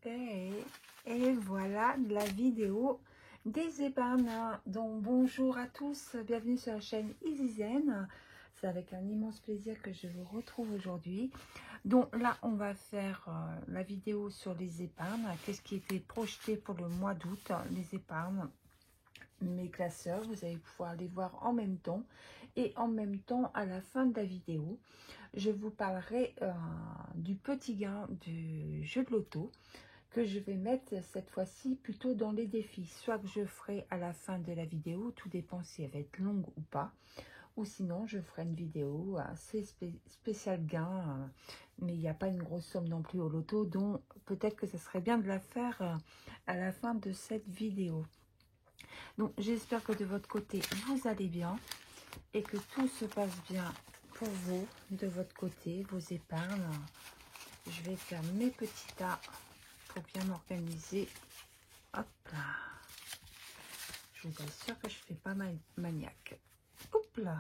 Et voilà la vidéo des épargnes. Donc bonjour à tous, bienvenue sur la chaîne Easyzen. C'est avec un immense plaisir que je vous retrouve aujourd'hui. Donc là on va faire la vidéo sur les épargnes. Qu'est-ce qui était projeté pour le mois d'août, les épargnes. Mes classeurs, vous allez pouvoir les voir en même temps. Et en même temps, à la fin de la vidéo, je vous parlerai du petit gain du jeu de loto que je vais mettre cette fois-ci plutôt dans les défis. Soit que je ferai à la fin de la vidéo, tout dépend si elle va être longue ou pas. Ou sinon, je ferai une vidéo assez spécial gain. Mais il n'y a pas une grosse somme non plus au loto. Donc peut-être que ce serait bien de la faire à la fin de cette vidéo. Donc j'espère que de votre côté, vous allez bien. Et que tout se passe bien pour vous, de votre côté, vos épargnes. Je vais faire mes petits tas pour bien m'organiser. Hop là. Je vous assure que je fais pas mal maniaque. Hop là.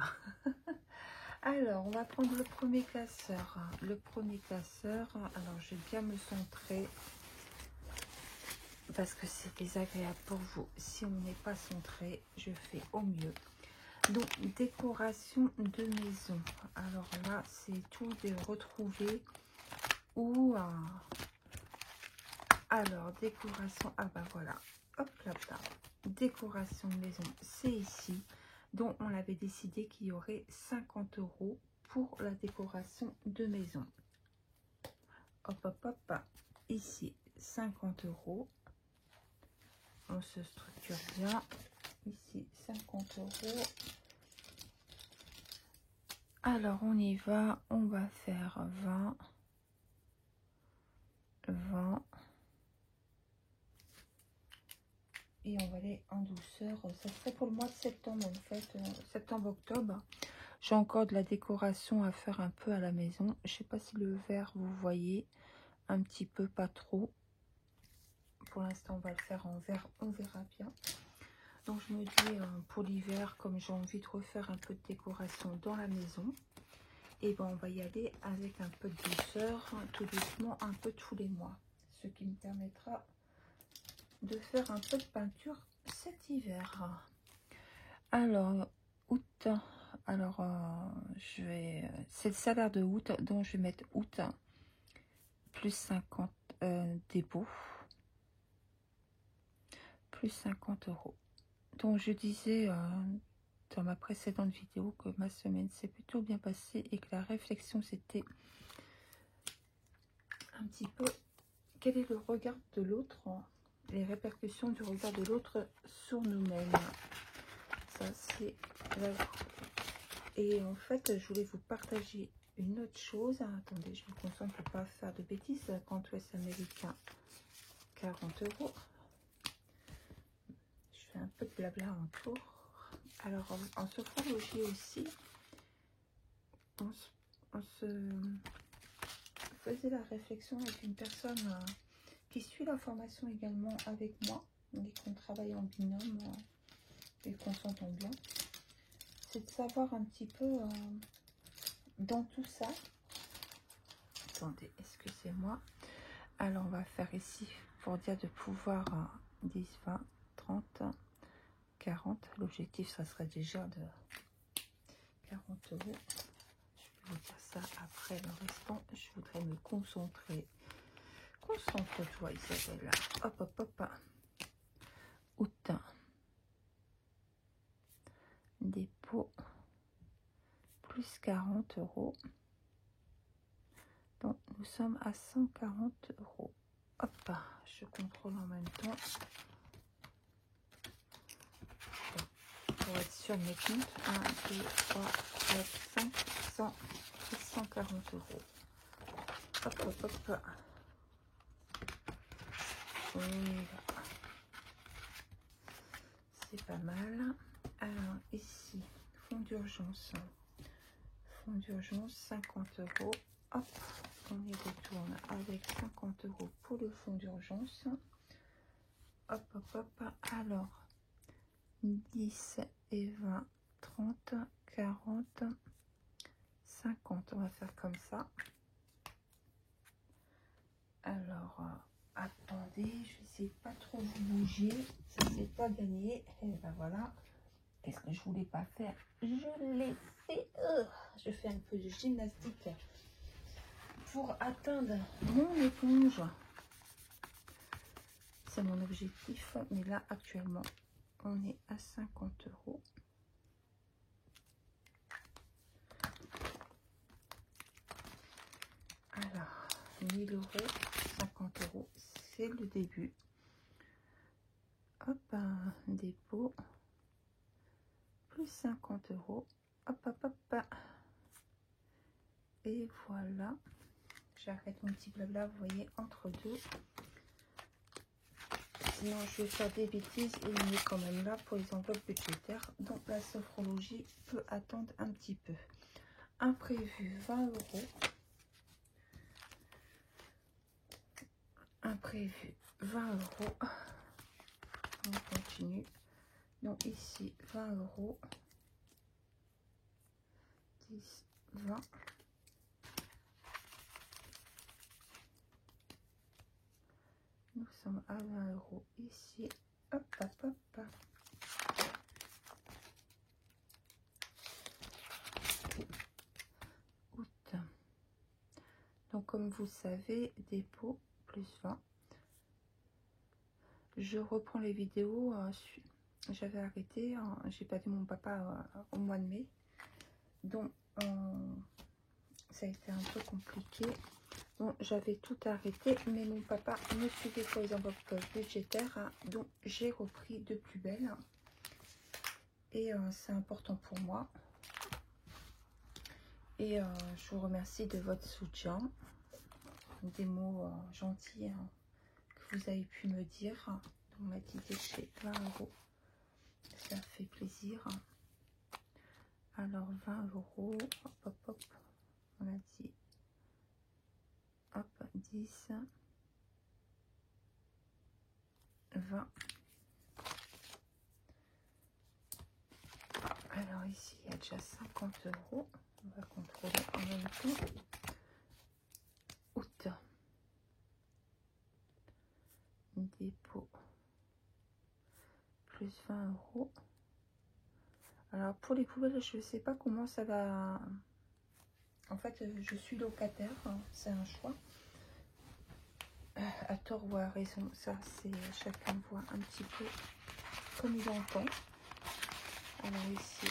Alors, on va prendre le premier classeur. Le premier classeur, alors je vais bien me centrer parce que c'est désagréable pour vous. Si on n'est pas centré, je fais au mieux. Donc, décoration de maison. Alors là, c'est tout de retrouver ou... alors, décoration... Ah bah voilà. Hop là, là. Décoration de maison, c'est ici. Donc, on avait décidé qu'il y aurait 50 € pour la décoration de maison. Hop, hop, hop. Ici, 50 €. On se structure bien. Ici, 50 €. Alors, on y va. On va faire 20. 20. Et on va aller en douceur. Ça serait pour le mois de septembre, en fait. Septembre-octobre. J'ai encore de la décoration à faire un peu à la maison. Je sais pas si le vert, vous voyez. Un petit peu, pas trop. Pour l'instant, on va le faire en vert. On verra bien. Donc, je me dis, pour l'hiver, comme j'ai envie de refaire un peu de décoration dans la maison, et ben on va y aller avec un peu de douceur, tout doucement, un peu tous les mois. Ce qui me permettra de faire un peu de peinture cet hiver. Alors, août. Alors, c'est le salaire de août, donc je vais mettre août plus 50 dépôts. Plus 50 €. Donc, je disais dans ma précédente vidéo que ma semaine s'est plutôt bien passée et que la réflexion, c'était un petit peu quel est le regard de l'autre, les répercussions du regard de l'autre sur nous-mêmes. Ça, c'est et en fait, je voulais vous partager une autre chose. Attendez, je me concentre pour pas faire de bêtises. Compte ouest américain, 40 €. Je fais un peu de blabla autour. Alors, en sophrologie aussi, on se faisait la réflexion avec une personne qui suit la formation également avec moi, et qu'on travaille en binôme et qu'on s'entend bien. C'est de savoir un petit peu dans tout ça. Attendez, excusez-moi. Alors, on va faire ici pour dire de pouvoir 10, 20, 30, 40. L'objectif, ça serait déjà de 40 €. Je vais vous dire ça après le restant. Je voudrais me concentrer. Concentre-toi, Isabelle. Hop, hop, hop. Août. Dépôt. Plus 40 €. Donc, nous sommes à 140 €. Hop, je contrôle en même temps. Pour être sûr de mes comptes. 1, 2, 3, 4, 5, 100 et 140 €. Hop, hop, hop. Voilà. C'est pas mal. Alors, ici, fonds d'urgence. Fonds d'urgence, 50 €. Hop, on y retourne avec 50 € pour le fonds d'urgence. Hop, hop, hop. Alors, 10 et 20, 30, 40, 50. On va faire comme ça. Alors, attendez. laissez pas trop vous bouger, ça c'est pas gagné. Et ben voilà, qu'est-ce que je voulais pas faire, je l'ai fait. Je fais un peu de gymnastique pour atteindre mon éponge. C'est mon objectif, mais là actuellement on est à 50 €. Alors 1000 €, 50 €, c'est le début. Hop, un dépôt, plus 50 €. Hop, hop, hop. Et voilà. J'arrête mon petit blabla, vous voyez, entre deux. Sinon, je vais faire des bêtises et il est quand même là pour les enveloppes budgétaires. Donc, la sophrologie peut attendre un petit peu. Imprévu, 20 €. Imprévu, 20 €. On continue. Donc, ici, 20 €. 10, 20. Nous sommes à 20 € ici. Hop, hop, hop. Août. Donc, comme vous savez, dépôt plus 20. Je reprends les vidéos. J'avais arrêté. J'ai perdu mon papa au mois de mai. Donc, ça a été un peu compliqué. Bon, j'avais tout arrêté, mais mon papa me suivait pour les enveloppes budgétaires, donc j'ai repris de plus belle. Et c'est important pour moi. Et je vous remercie de votre soutien, des mots gentils que vous avez pu me dire. On m'a dit déchet 20 €, ça fait plaisir. Alors 20 €, hop, hop, hop, on a dit. Hop, 10, 20. Alors ici, il y a déjà 50 €. On va contrôler en même temps. Août. Dépôt. Plus 20 €. Alors pour les poubelles, je ne sais pas comment ça va. En fait, je suis locataire. C'est un choix. À tort ou à raison, ça c'est chacun voit un petit peu comme il entend. Alors ici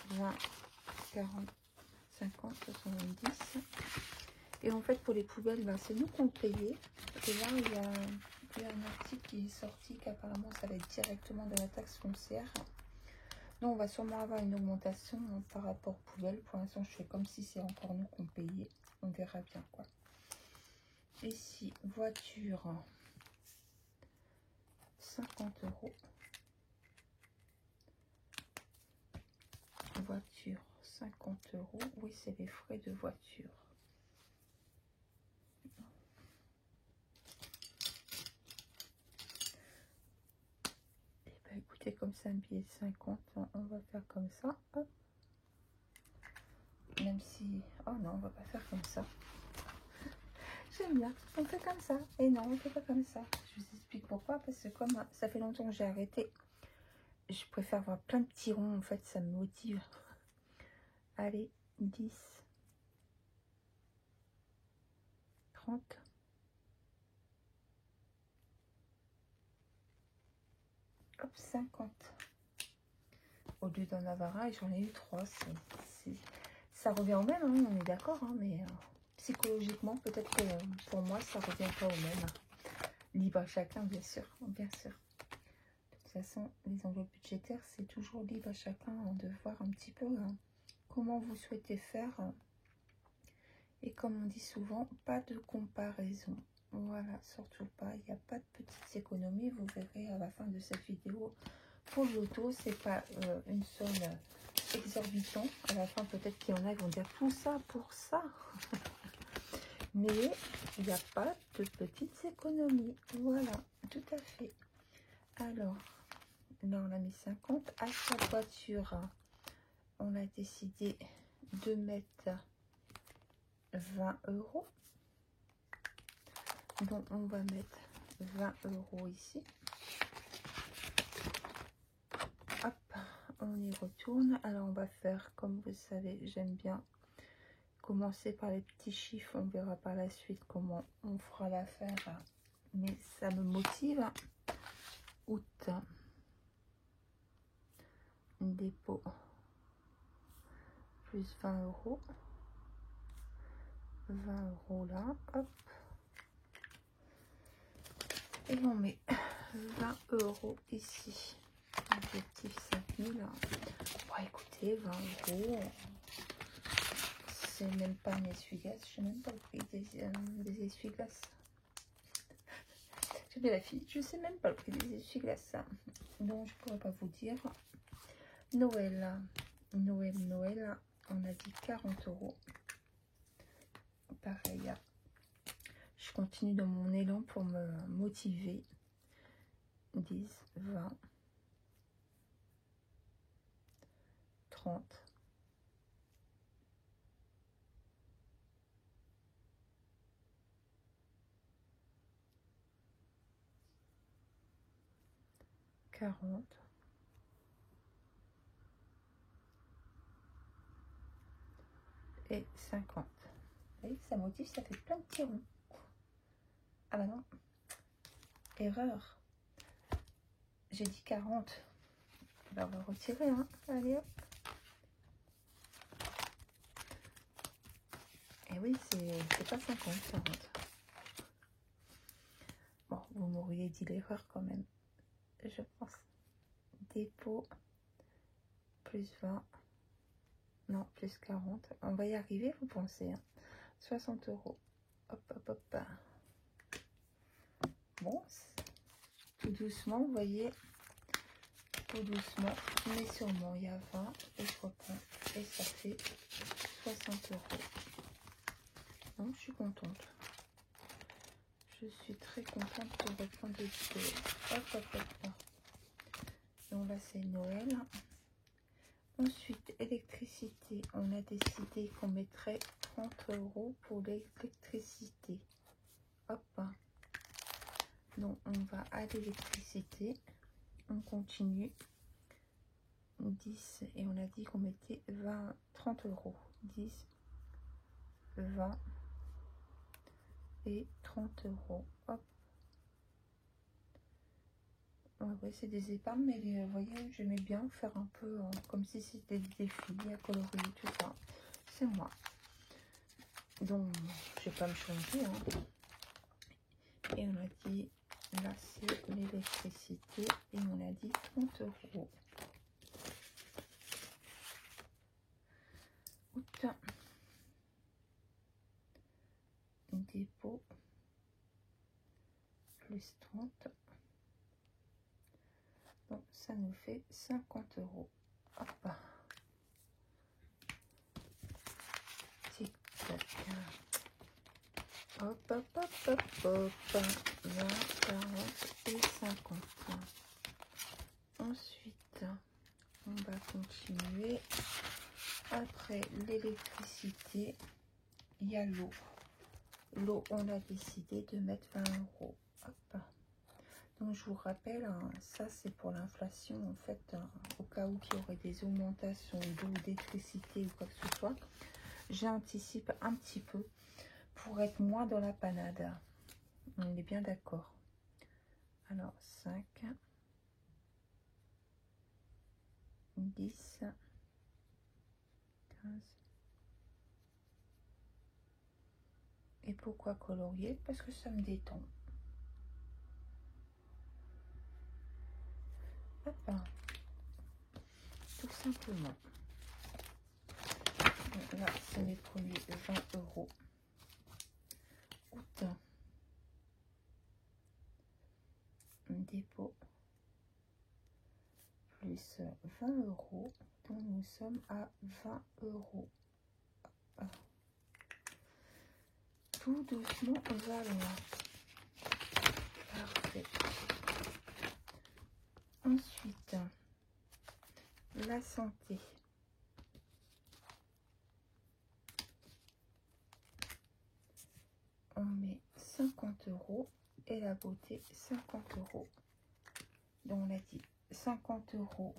20, 40, 50, 70. Et en fait pour les poubelles, ben, c'est nous qu'on payait. Et là il y a un article qui est sorti qu'apparemment ça va être directement de la taxe foncière. Donc on va sûrement avoir une augmentation par rapport aux poubelles. Pour l'instant je fais comme si c'est encore nous qu'on payait. On verra bien quoi. Ici, voiture, 50 €. Voiture, 50 €. Oui, c'est les frais de voiture. Et bien, écoutez, comme ça, un billet de 50, on va faire comme ça. Hop. Même si... Oh non, on va pas faire comme ça. J'aime bien, on fait comme ça. Et non, on fait pas comme ça. Je vous explique pourquoi. Parce que comme ça fait longtemps que j'ai arrêté, je préfère avoir plein de petits ronds. En fait, ça me motive. Allez, 10, 30. Hop, 50. Au lieu d'en avoir un, j'en ai eu 3. Ça revient au même, hein, on est d'accord. Hein, mais psychologiquement, peut-être que pour moi, ça revient pas au même. Libre à chacun, bien sûr. Bien sûr. De toute façon, les enveloppes budgétaires, c'est toujours libre à chacun de voir un petit peu comment vous souhaitez faire. Et comme on dit souvent, pas de comparaison. Voilà, surtout pas. Il n'y a pas de petites économies. Vous verrez à la fin de cette vidéo. Pour l'auto, c'est pas une somme exorbitante. À la fin, peut-être qu'il y en a qui vont dire tout ça pour ça. Mais il n'y a pas de petites économies. Voilà, tout à fait. Alors, là, on a mis 50. À chaque voiture, on a décidé de mettre 20 €. Donc, on va mettre 20 € ici. Hop, on y retourne. Alors on va faire, comme vous savez, j'aime bien commencer par les petits chiffres. On verra par la suite comment on fera l'affaire, mais ça me motive. Août, dépôt, plus 20 €. 20 € là, hop. Et on met 20 € ici. Objectif 5000. Bon, écoutez, 20 €. C'est même pas un essuie-glace. Je sais même pas le prix des essuie-glaces. J'ai de la fille. Je sais même pas le prix des essuie-glaces. Donc, je pourrais pas vous dire. Noël. Noël. On a dit 40 €. Pareil. Je continue dans mon élan pour me motiver. 10, 20, 30, 40, et 50. Vous voyez, ça motive, ça fait plein de petits ronds. Ah bah non, erreur. J'ai dit 40. Ben, on va retirer, hein. Allez hop. Et oui, c'est pas 50, 40. Bon, vous m'auriez dit l'erreur quand même, je pense. Dépôt, plus 20. Non, plus 40. On va y arriver, vous pensez, hein. 60 €. Hop, hop, hop. Bon, tout doucement, vous voyez, tout doucement, mais sûrement, il y a 20 et je reprends et ça fait 60 €. Donc, je suis contente. Je suis très contente de reprendre des vidéos. Hop, hop, hop, hop. Donc là, c'est Noël. Ensuite, électricité. On a décidé qu'on mettrait 30 € pour l'électricité. Hop. Donc, on va à l'électricité. On continue. 10. Et on a dit qu'on mettait 20, 30 €. 10, 20 et 30 €. Hop. Ouais, c'est des épargnes, mais vous voyez, j'aimais bien faire un peu comme si c'était des défis à colorier, tout ça. C'est moi. Donc, je vais pas me changer. Hein. Et on a dit, là, c'est l'électricité. Et on a dit 30 €. Août. Dépôt. Plus 30. Donc, ça nous fait 50 €. Hop. Tic, tac. Hop, hop, hop, hop, hop. 20, 40 et 50. Ensuite, on va continuer. Après l'électricité, il y a l'eau. L'eau, on a décidé de mettre 20 €. Hop. Donc, je vous rappelle, hein, ça c'est pour l'inflation, en fait, au cas où il y aurait des augmentations d'eau, d'électricité ou quoi que ce soit. J'anticipe un petit peu pour être moins dans la panade. On est bien d'accord. Alors, 5, 10, 15. Et pourquoi colorier? Parce que ça me détend. Hop. Tout simplement. Donc là, c'est mes premiers 20 €. Août. Dépôt. Plus 20 €. Donc nous sommes à 20 €. Tout doucement, on va loin. Parfait. Ensuite, la santé. On met 50 € et la la beauté 50 €. Donc on a dit 50 €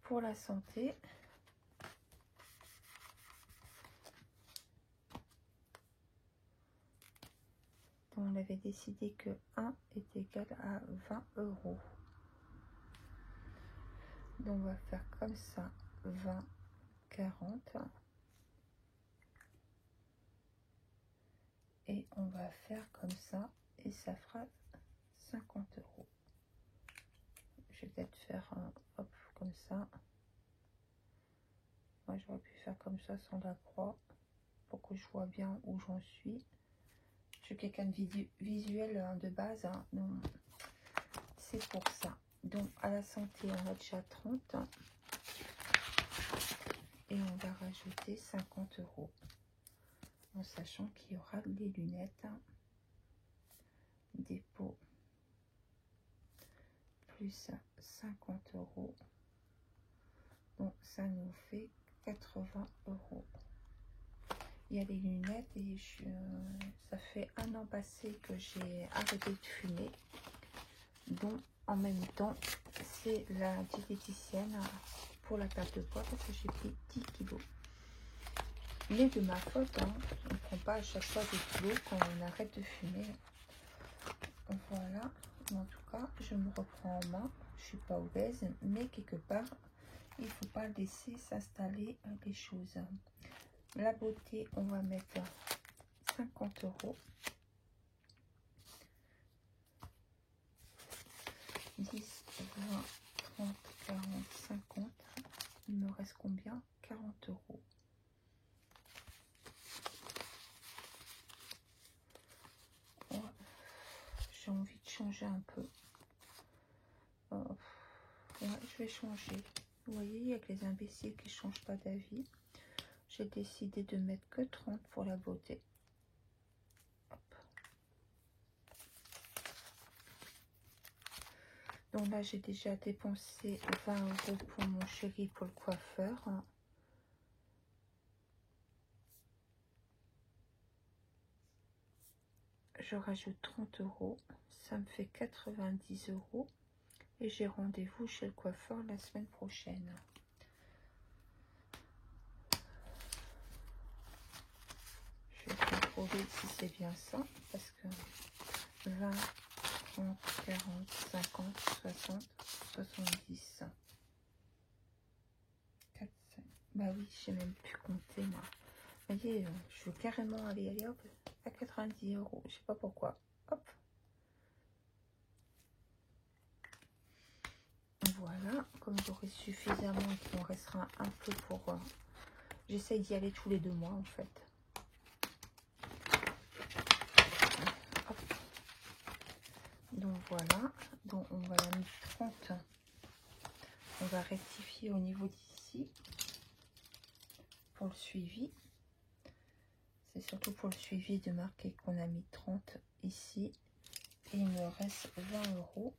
pour la santé. Donc on avait décidé que 1 est égal à 20 €. Donc on va faire comme ça, 20, 40. Et on va faire comme ça, et ça fera 50 €. Je vais peut-être faire un hop comme ça. Moi j'aurais pu faire comme ça sans la croix, pour que je vois bien où j'en suis. Je suis quelqu'un de visuel de base, hein, donc c'est pour ça. Donc à la santé, on a déjà 30. Et on va rajouter 50 €. En sachant qu'il y aura les lunettes, dépôt, plus 50 €. Donc ça nous fait 80 €. Il y a les lunettes et ça fait 1 an passé que j'ai arrêté de fumer. Donc en même temps, c'est la diététicienne pour la perte de poids parce que j'ai pris 10 kilos. Mais de ma faute, hein, on ne prend pas à chaque fois des kilos quand on arrête de fumer. Voilà, en tout cas, je me reprends en main. Je suis pas obèse, mais quelque part, il ne faut pas laisser s'installer les choses. La beauté, on va mettre 50 €. 10, 20, 30, 40, 50. Il me reste combien? 40 €. J'ai envie de changer un peu. Ouais, je vais changer. Vous voyez, il y a que les imbéciles qui ne changent pas d'avis. J'ai décidé de mettre que 30 pour la beauté. Hop. Donc là, j'ai déjà dépensé 20 € pour mon chéri, pour le coiffeur. Je rajoute 30 €. Ça me fait 90 €. Et j'ai rendez-vous chez le coiffeur la semaine prochaine. Je vais contrôler si c'est bien ça. Parce que 20, 30, 40, 50, 60, 70. 4, 5. Bah oui, j'ai même pu compter moi. Vous voyez, je veux carrément aller hop, à 90 €. Je sais pas pourquoi. Hop. Voilà, comme j'aurai suffisamment, il m'en restera un peu pour... J'essaye d'y aller tous les 2 mois en fait. Hop. Donc voilà, donc on va la mettre 30. On va rectifier au niveau d'ici pour le suivi. C'est surtout pour le suivi de marquer qu'on a mis 30 ici. Et il me reste 20 €.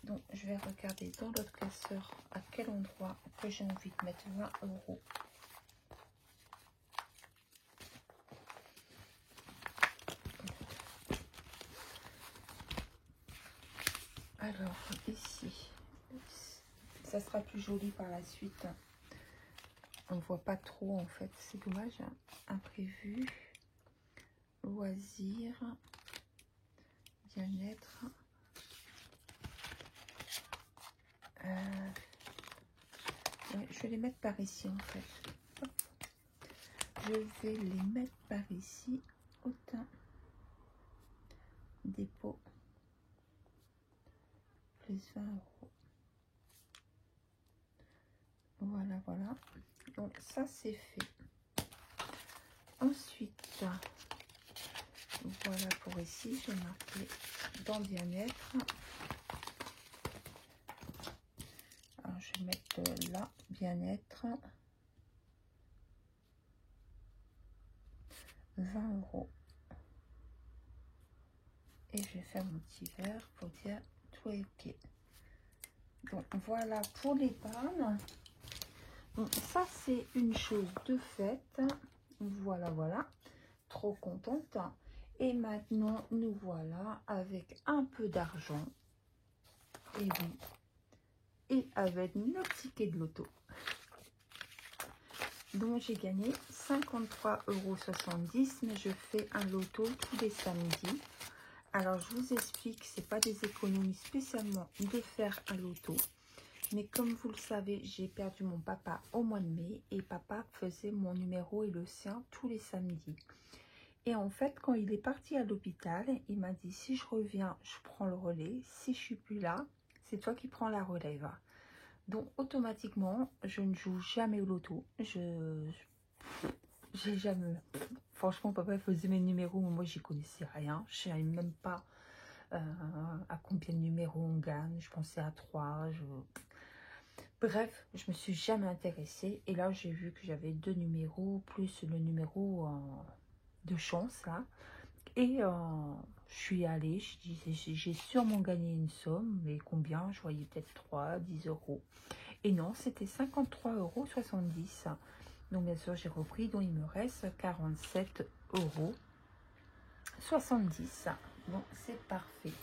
Donc je vais regarder dans l'autre classeur à quel endroit que j'ai envie de mettre 20 €. Alors ici, ça sera plus joli par la suite. On ne voit pas trop en fait, c'est dommage. Imprévu, loisirs, bien-être. Ouais, je vais les mettre par ici en fait. Hop. Je vais les mettre par ici. Autant dépôt plus 20 €. Voilà, voilà. Donc ça c'est fait. Ensuite, voilà pour ici, je vais marquer dans bien-être. Alors je vais mettre là, bien-être. 20 €. Et je vais faire mon petit verre pour dire tout est ok. Donc voilà pour les pannes. Donc ça c'est une chose de faite. Voilà, voilà. Trop contente. Et maintenant, nous voilà avec un peu d'argent. Et oui. Et avec nos tickets de loto. Donc, j'ai gagné 53,70 €, mais je fais un loto tous les samedis. Alors, je vous explique, ce n'est pas des économies spécialement de faire un loto. Mais comme vous le savez, j'ai perdu mon papa au mois de mai. Et papa faisait mon numéro et le sien tous les samedis. Et en fait, quand il est parti à l'hôpital, il m'a dit, si je reviens, je prends le relais. Si je suis plus là, c'est toi qui prends la relève. Donc, automatiquement, je ne joue jamais au loto. J'ai jamais... Franchement, papa faisait mes numéros, mais moi, j'y connaissais rien. Je ne savais même pas à combien de numéros on gagne. Je pensais à 3. Bref, je me suis jamais intéressée. Et là, j'ai vu que j'avais 2 numéros, plus le numéro de chance, là. Et je suis allée, je disais, j'ai sûrement gagné une somme, mais combien? Je voyais peut-être 3, 10 €. Et non, c'était 53,70 €. Donc, bien sûr, j'ai repris, donc il me reste 47,70 €. Donc, c'est parfait.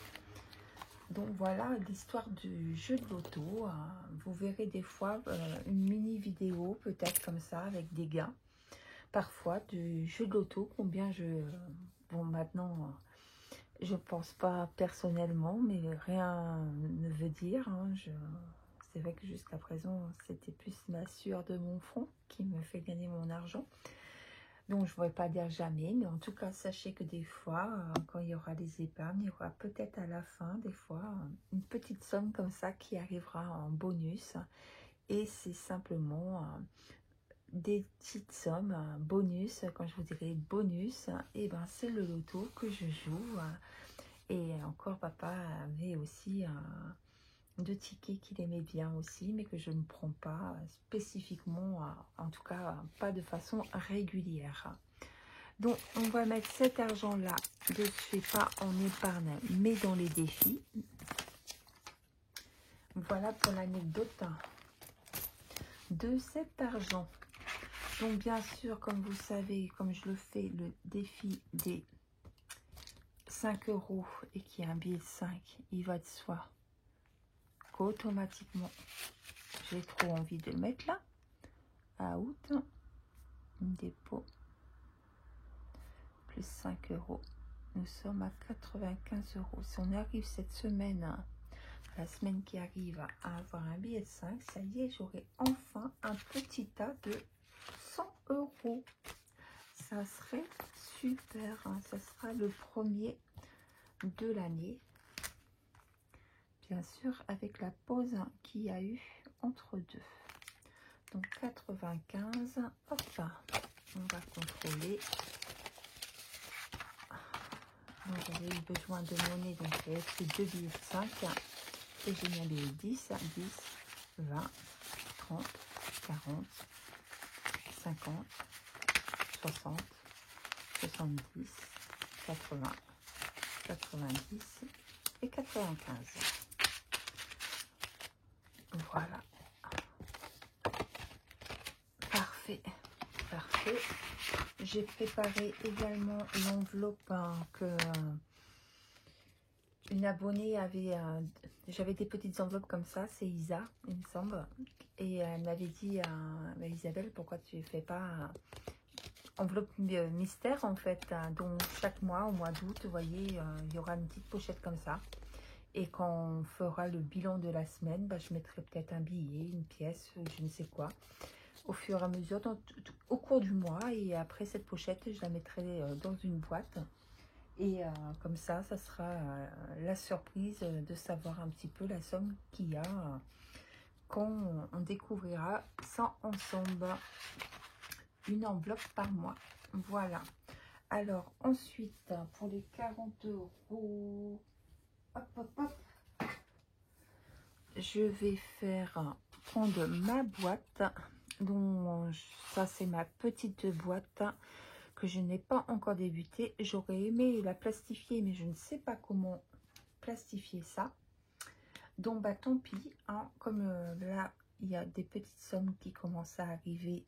Donc, voilà l'histoire du jeu de loto. Vous verrez des fois une mini vidéo, peut-être comme ça, avec des gains. Parfois, du jeu de loto, combien je... Bon, maintenant, je pense pas personnellement, mais rien ne veut dire. C'est vrai que jusqu'à présent, c'était plus ma sueur de mon front qui me fait gagner mon argent. Donc, je ne pourrais pas dire jamais, mais en tout cas, sachez que des fois, quand il y aura des épargnes, il y aura peut-être à la fin, des fois, une petite somme comme ça qui arrivera en bonus. Et c'est simplement des petites sommes, bonus. Quand je vous dirai bonus, et ben, c'est le loto que je joue. Et encore, papa avait aussi 2 tickets qu'il aimait bien aussi, mais que je ne prends pas spécifiquement, en tout cas pas de façon régulière. Donc, on va mettre cet argent-là de ce pas en épargne, mais dans les défis. Voilà pour l'anecdote de cet argent. Donc, bien sûr, comme vous savez, comme je le fais, le défi des 5 € et qu'il y a un billet de 5, il va de soi qu'automatiquement, j'ai trop envie de le mettre là. Out, dépôt, plus 5 €. Nous sommes à 95 €. Si on arrive cette semaine, la semaine qui arrive, à avoir un billet de 5, ça y est, j'aurai enfin un petit tas de 100 €. Ça serait super, hein. Ça sera le premier de l'année. Bien sûr, avec la pause qu'il y a eu entre deux. Donc 95, hop, on va contrôler. Donc j'avais eu besoin de monnaie, donc j'ai pris 2 billets de 5 et j'ai mis un billet 10, 10, 20, 30, 40, 50, 60, 70, 80, 90 et 95. Voilà. Parfait. Parfait. J'ai préparé également l'enveloppe que une abonnée avait. J'avais des petites enveloppes comme ça, c'est Isa, il me semble. Et elle m'avait dit, Isabelle, pourquoi tu ne fais pas enveloppe mystère en fait, dont chaque mois, au mois d'août, vous voyez, il y aura une petite pochette comme ça. Et quand on fera le bilan de la semaine, je mettrai peut-être un billet, une pièce, je ne sais quoi, au fur et à mesure, au cours du mois. Et après cette pochette, je la mettrai dans une boîte. Et comme ça, ça sera la surprise de savoir un petit peu la somme qu'il y a quand on découvrira ça ensemble. Une enveloppe par mois. Voilà. Alors, ensuite, pour les 40 €, hop, hop, hop, je vais prendre ma boîte. Donc, ça, c'est ma petite boîte que je n'ai pas encore débuté. J'aurais aimé la plastifier, mais je ne sais pas comment plastifier ça. Donc, tant pis. Hein, comme là, il y a des petites sommes qui commencent à arriver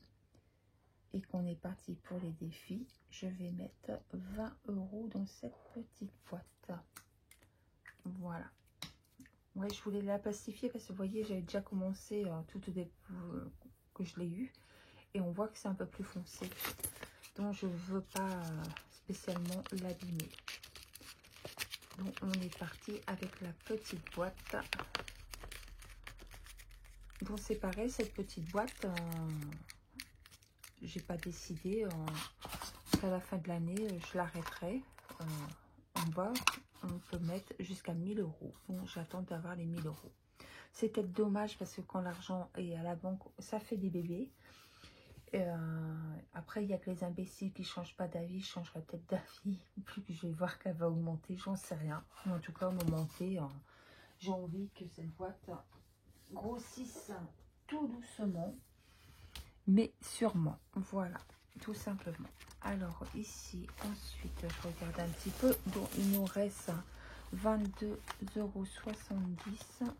et qu'on est parti pour les défis, je vais mettre 20 € dans cette petite boîte. Voilà. Ouais, je voulais la plastifier parce que vous voyez, j'avais déjà commencé tout au début que je l'ai eu. Et on voit que c'est un peu plus foncé. Donc je ne veux pas spécialement l'abîmer. Donc on est parti avec la petite boîte. Donc c'est pareil, cette petite boîte, j'ai pas décidé. À la fin de l'année, je l'arrêterai. En bas, on peut mettre jusqu'à 1000 €. Donc j'attends d'avoir les 1000 €. C'est peut-être dommage parce que quand l'argent est à la banque, ça fait des bébés. Après, il y a que les imbéciles qui ne changent pas d'avis. Je changerai peut-être d'avis. Plus que je vais voir qu'elle va augmenter, j'en sais rien. Mais en tout cas, augmenter, j'ai envie que cette boîte grossisse tout doucement, mais sûrement. Voilà, tout simplement. Alors ici, ensuite, je regarde un petit peu. Donc, il nous reste 22,70 €.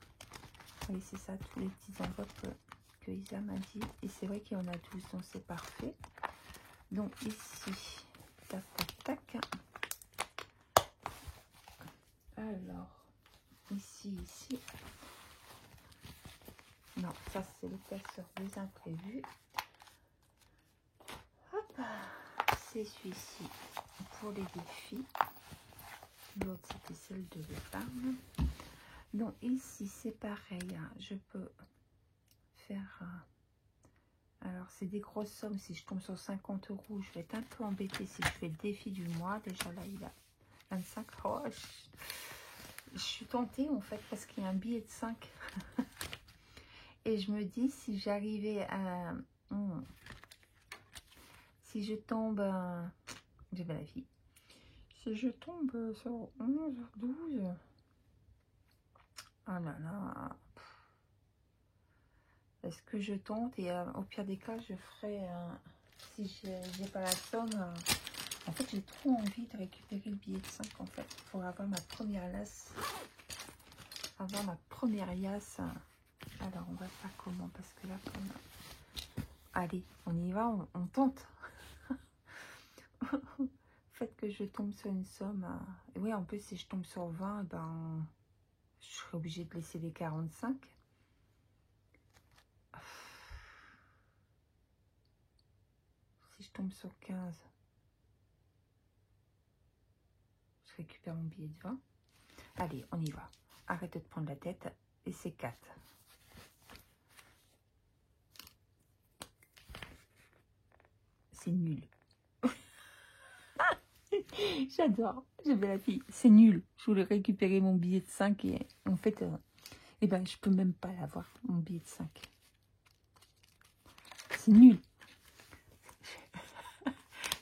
Oui, c'est ça, tous les petits enveloppes que Isa m'a dit. Et c'est vrai qu'il y en a 12, donc c'est parfait. Donc ici, tac, tac, tac. Alors, ici. Non, ça c'est le classeur des imprévus. Hop, c'est celui-ci pour les défis. L'autre c'était celle de l'épargne. Donc ici c'est pareil, hein, je peux faire... alors c'est des grosses sommes, si je tombe sur 50 €, je vais être un peu embêtée si je fais le défi du mois. Déjà là il a 25 €. Oh, je suis tentée en fait parce qu'il y a un billet de 5. Et je me dis si j'arrivais à... si je tombe... j'ai pas la fille. Si je tombe sur 11, 12... oh là là... est-ce que je tente? Et au pire des cas, je ferai... si j'ai pas la somme... en fait, j'ai trop envie de récupérer le billet de 5, en fait. Pour avoir ma première lasse. Avoir ma première liasse. Alors, on va faire comment? Parce que là, comme... allez, on y va, on tente. Fait que je tombe sur une somme. Et oui, en plus, si je tombe sur 20, ben, je serai obligée de laisser les 45. Si je tombe sur 15, je récupère mon billet de 20. Allez, on y va. Arrêtez de prendre la tête. Et c'est 4. C'est nul. J'adore. J'avais la fille. C'est nul. Je voulais récupérer mon billet de 5 et en fait, eh ben, je peux même pas l'avoir, mon billet de 5. C'est nul.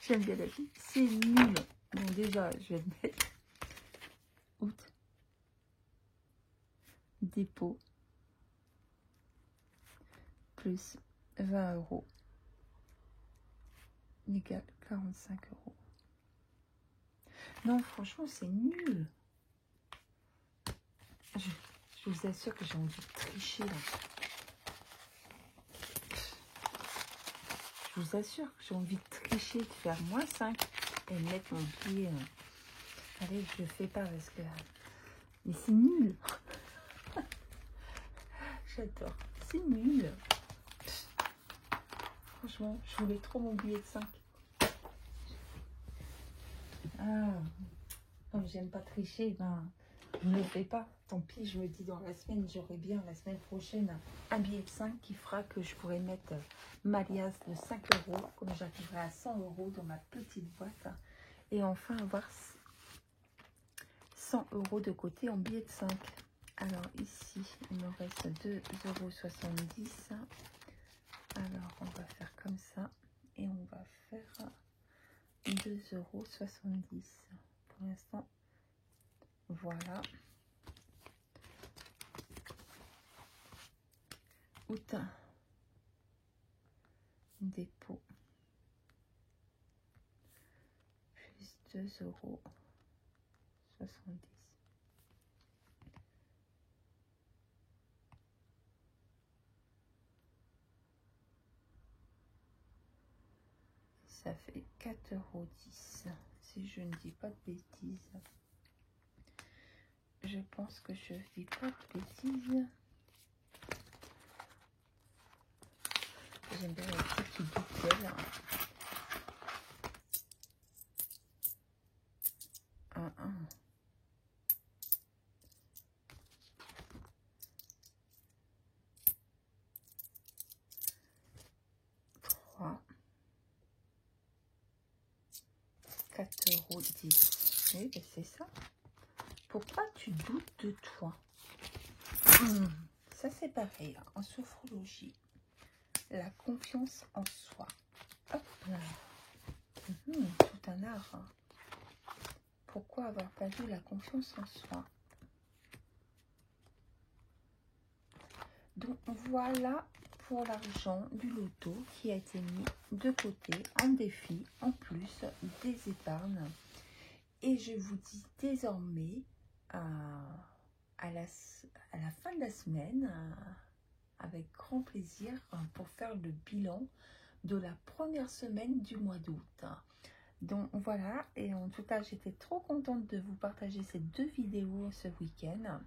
J'aime bien la fille. C'est nul. Donc déjà, je vais mettre août. Dépôt. Plus 20 € égale 45 €. Non, franchement, c'est nul. Je vous assure que j'ai envie de tricher là. Je vous assure que j'ai envie de tricher, de faire -5 et mettre mon billet. Allez, je le fais pas parce que... mais c'est nul. J'adore. C'est nul. Franchement, je voulais trop mon billet de 5. Ah, comme j'aime pas tricher, ben, je ne le fais pas. Tant pis, je me dis dans la semaine, j'aurai bien la semaine prochaine un billet de 5 qui fera que je pourrai mettre ma liasse de 5 €, comme j'arriverai à 100 € dans ma petite boîte. Et enfin avoir 100 € de côté en billet de 5. Alors ici, il me reste 2,70 €. Alors on va faire comme ça. Et on va faire 2,70 € pour l'instant. Voilà. Août. Dépôt. Plus 2,70 €. ça fait 4,10 €, si je ne dis pas de bêtises. Je pense que je dis pas de bêtises. J'aime bien les petits bouquets. Un. 3. 4,10 €. Oui, ben c'est ça. Pourquoi tu doutes de toi? Ça, c'est pareil. En sophrologie, la confiance en soi. Hop là. Tout un art. Hein. Pourquoi avoir perdu la confiance en soi? Donc, voilà pour l'argent du loto qui a été mis de côté en défi, en plus des épargnes. Et je vous dis désormais, à la fin de la semaine, avec grand plaisir, pour faire le bilan de la première semaine du mois d'août. Donc voilà, et en tout cas j'étais trop contente de vous partager ces 2 vidéos ce week-end.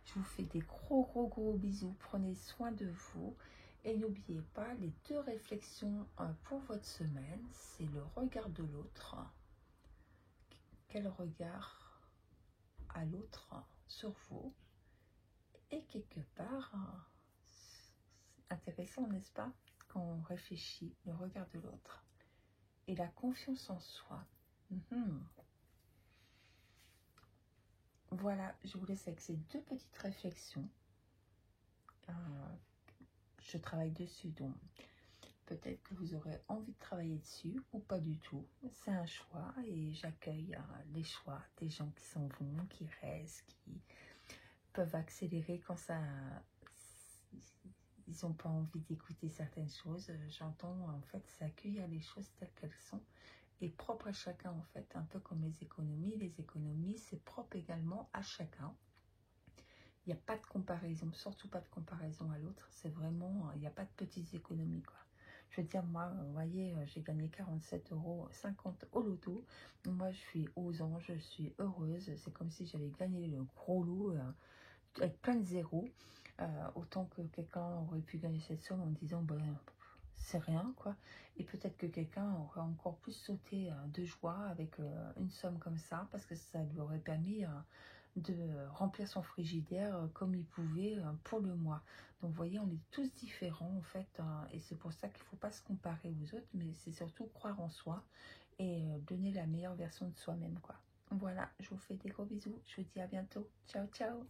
Je vous fais des gros bisous, prenez soin de vous et n'oubliez pas les 2 réflexions pour votre semaine, c'est le regard de l'autre. Quel regard a l'autre sur vous? Et quelque part, c'est intéressant, n'est-ce pas, quand on réfléchit le regard de l'autre. Et la confiance en soi. Voilà, je vous laisse avec ces 2 petites réflexions. Je travaille dessus, donc peut-être que vous aurez envie de travailler dessus ou pas du tout. C'est un choix et j'accueille les choix des gens qui s'en vont, qui restent, qui peuvent accélérer quand ça... Ils n'ont pas envie d'écouter certaines choses. J'entends en fait s'accueillir les choses telles qu'elles sont et propre à chacun en fait, un peu comme les économies. Les économies, c'est propre également à chacun. Il n'y a pas de comparaison, surtout pas de comparaison à l'autre. C'est vraiment, il n'y a pas de petites économies quoi. Je veux dire, moi, vous voyez, j'ai gagné 47,50 € au loto. Moi, je suis aux anges, je suis heureuse. C'est comme si j'avais gagné le gros lot avec plein de zéros. Autant que quelqu'un aurait pu gagner cette somme en disant, ben, c'est rien quoi, et peut-être que quelqu'un aurait encore plus sauté de joie avec une somme comme ça, parce que ça lui aurait permis de remplir son frigidaire comme il pouvait pour le mois. Donc vous voyez, on est tous différents en fait, et c'est pour ça qu'il ne faut pas se comparer aux autres, mais c'est surtout croire en soi et donner la meilleure version de soi-même quoi. Voilà, je vous fais des gros bisous, je vous dis à bientôt, ciao ciao.